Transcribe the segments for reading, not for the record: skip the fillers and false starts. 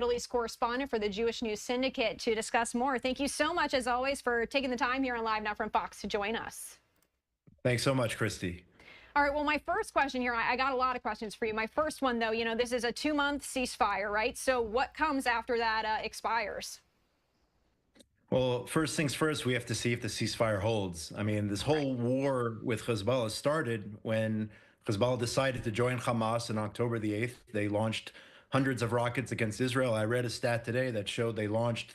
Middle East correspondent for the Jewish News Syndicate, to discuss more. Thank you so much, as always, for taking the time here on Live Now from Fox to join us. Thanks so much, Christy. All right, well, my first question here, I got a lot of questions for you. My first one, though, this is a 2-month ceasefire, right? So what comes after that expires? Well, first things first, we have to see if the ceasefire holds. I mean, this whole war with Hezbollah started when Hezbollah decided to join Hamas on October the 8th. They launched hundreds of rockets against Israel. I read a stat today that showed they launched,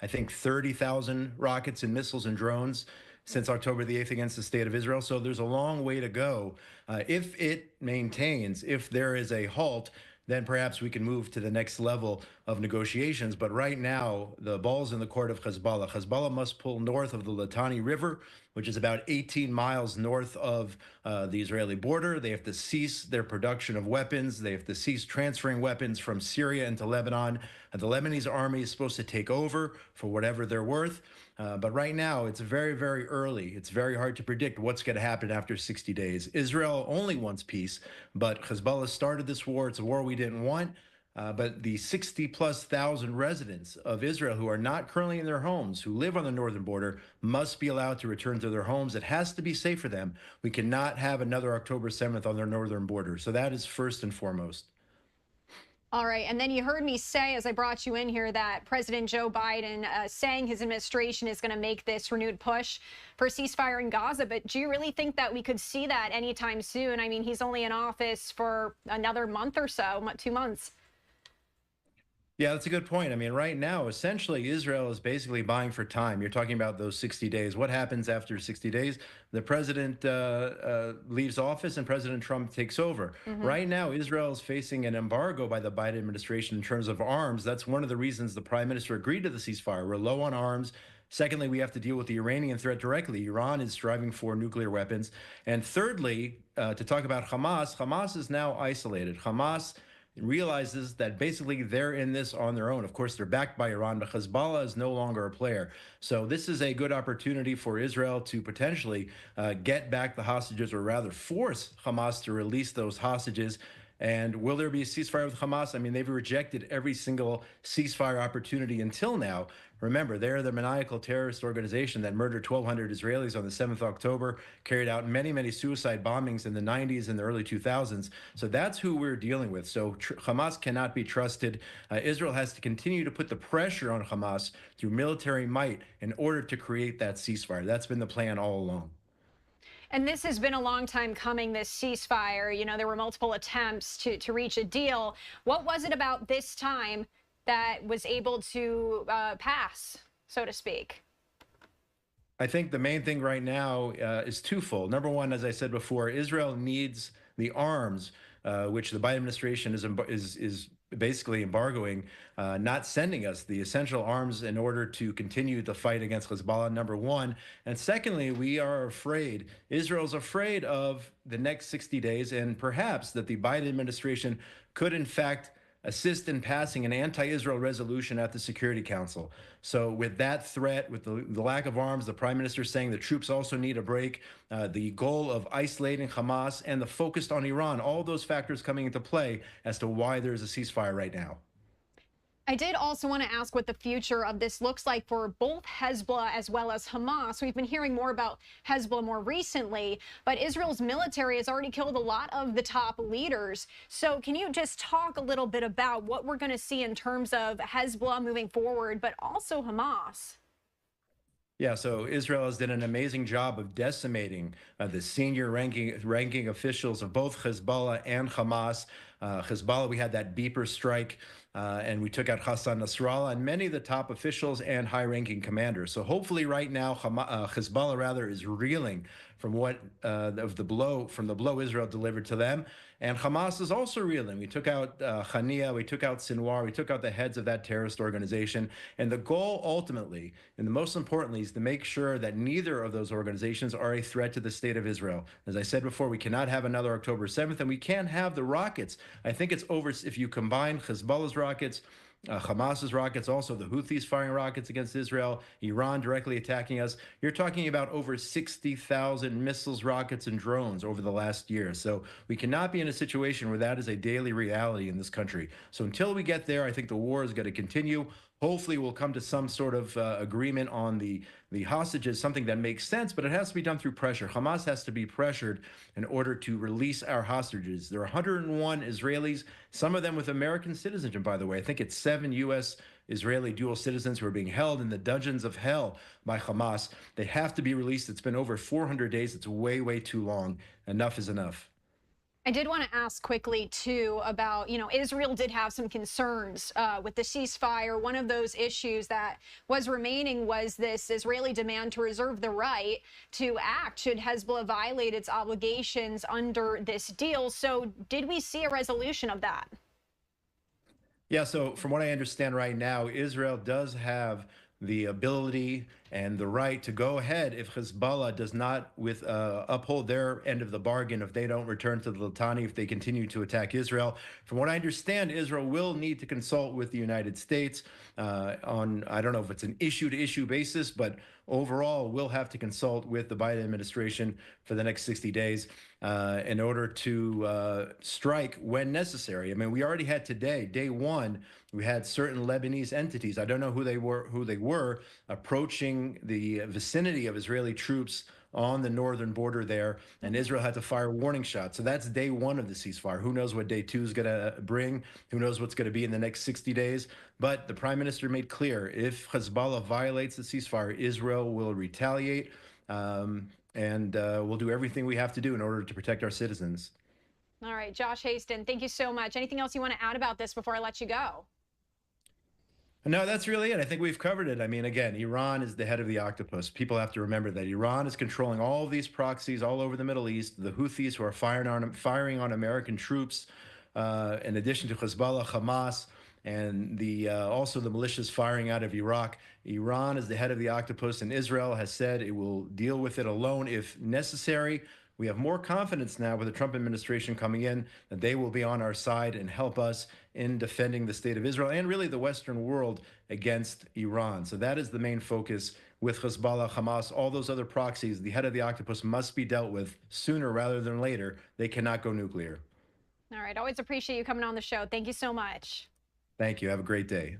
I think, 30,000 rockets and missiles and drones since October the 8th against the state of Israel. So there's a long way to go. If it maintains, if there is a halt, then perhaps we can move to the next level of negotiations. But right now, the ball's in the court of Hezbollah. Hezbollah must pull north of the Litani River, which is about 18 miles north of the Israeli border. They have to cease their production of weapons. They have to cease transferring weapons from Syria into Lebanon. The Lebanese army is supposed to take over for whatever they're worth. But right now, it's very, very early. It's very hard to predict what's going to happen after 60 days. Israel only wants peace, but Hezbollah started this war. It's a war we didn't want. But the 60+ thousand residents of Israel who are not currently in their homes, who live on the northern border, must be allowed to return to their homes. It has to be safe for them. We cannot have another October 7th on their northern border. So that is first and foremost. All right. And then you heard me say, as I brought you in here, that President Joe Biden saying his administration is going to make this renewed push for ceasefire in Gaza. But do you really think that we could see that anytime soon? I mean, he's only in office for another month or so, 2 months. Yeah, that's a good point. I mean, right now, essentially, Israel is basically buying for time. You're talking about those 60 days. What happens after 60 days? The president leaves office and President Trump takes over. Right now, Israel is facing an embargo by the Biden administration in terms of arms. That's one of the reasons the prime minister agreed to the ceasefire. We're low on arms. Secondly, we have to deal with the Iranian threat directly. Iran is striving for nuclear weapons. And thirdly, to talk about Hamas, Hamas is now isolated. Hamas realizes that basically they're in this on their own. Of course, they're backed by Iran, but Hezbollah is no longer a player. So this is a good opportunity for Israel to potentially get back the hostages, or rather force Hamas to release those hostages. And will there be a ceasefire with Hamas? I mean, they've rejected every single ceasefire opportunity until now. Remember, they're the maniacal terrorist organization that murdered 1,200 Israelis on the 7th of October, carried out many, many suicide bombings in the 90s and the early 2000s. So that's who we're dealing with. So Hamas cannot be trusted. Israel has to continue to put the pressure on Hamas through military might in order to create that ceasefire. That's been the plan all along. And this has been a long time coming, this ceasefire. There were multiple attempts to reach a deal. What was it about this time that was able to pass, so to speak? I think the main thing right now is twofold. Number one, as I said before, Israel needs the arms, which the Biden administration is basically embargoing, not sending us the essential arms in order to continue the fight against Hezbollah, number one. And secondly, we are afraid, Israel's afraid of the next 60 days, and perhaps that the Biden administration could in fact assist in passing an anti-Israel resolution at the Security Council. So with that threat, with the lack of arms, the prime minister saying the troops also need a break, the goal of isolating Hamas, and the focus on Iran, all those factors coming into play as to why there's a ceasefire right now. I did also want to ask what the future of this looks like for both Hezbollah as well as Hamas. We've been hearing more about Hezbollah more recently, but Israel's military has already killed a lot of the top leaders. So can you just talk a little bit about what we're going to see in terms of Hezbollah moving forward, but also Hamas? Yeah, so Israel has done an amazing job of decimating the senior ranking officials of both Hezbollah and Hamas. Hezbollah, we had that beeper strike, and we took out Hassan Nasrallah and many of the top officials and high-ranking commanders. So hopefully, right now, Hezbollah is reeling from the blow Israel delivered to them, and Hamas is also reeling. We took out Khania, we took out Sinwar, we took out the heads of that terrorist organization, and the goal ultimately, and the most importantly, is to make sure that neither of those organizations are a threat to the state of Israel. As I said before, we cannot have another October 7th, and we can't have the rockets. I think it's over if you combine Hezbollah's rockets Hamas's rockets, also the Houthis firing rockets against Israel, Iran directly attacking us. You're talking about over 60,000 missiles, rockets, and drones over the last year. So we cannot be in a situation where that is a daily reality in this country. So until we get there, I think the war is going to continue. Hopefully, we'll come to some sort of agreement on the hostages, something that makes sense, but it has to be done through pressure. Hamas has to be pressured in order to release our hostages. There are 101 Israelis, some of them with American citizenship, by the way. I think it's 7 U.S. Israeli dual citizens who are being held in the dungeons of hell by Hamas. They have to be released. It's been over 400 days. It's way, way too long. Enough is enough. I did want to ask quickly, too, about, Israel did have some concerns with the ceasefire. One of those issues that was remaining was this Israeli demand to reserve the right to act should Hezbollah violate its obligations under this deal. So did we see a resolution of that? Yeah, so from what I understand right now, Israel does have the ability and the right to go ahead if Hezbollah does not uphold their end of the bargain, if they don't return to the Litani, if they continue to attack Israel. From what I understand, Israel will need to consult with the United States on, I don't know if it's an issue-to-issue basis, but overall, we'll have to consult with the Biden administration for the next 60 days in order to strike when necessary. I mean, we already had today, day one, we had certain Lebanese entities. I don't know who they were approaching the vicinity of Israeli troops on the northern border there, and Israel had to fire warning shots. So that's day one of the ceasefire. Who knows what day two is going to bring? Who knows what's going to be in the next 60 days? But the prime minister made clear, if Hezbollah violates the ceasefire, Israel will retaliate, and we'll do everything we have to do in order to protect our citizens. All right, Josh Hasten, thank you so much. Anything else you want to add about this before I let you go? No, that's really it. I think we've covered it. I mean, again, Iran is the head of the octopus. People have to remember that Iran is controlling all of these proxies all over the Middle East. The Houthis who are firing on American troops, in addition to Hezbollah, Hamas, and also the militias firing out of Iraq. Iran is the head of the octopus, and Israel has said it will deal with it alone if necessary. We have more confidence now with the Trump administration coming in that they will be on our side and help us in defending the state of Israel and really the Western world against Iran. So that is the main focus with Hezbollah, Hamas, all those other proxies. The head of the octopus must be dealt with sooner rather than later. They cannot go nuclear. All right. Always appreciate you coming on the show. Thank you so much. Thank you. Have a great day.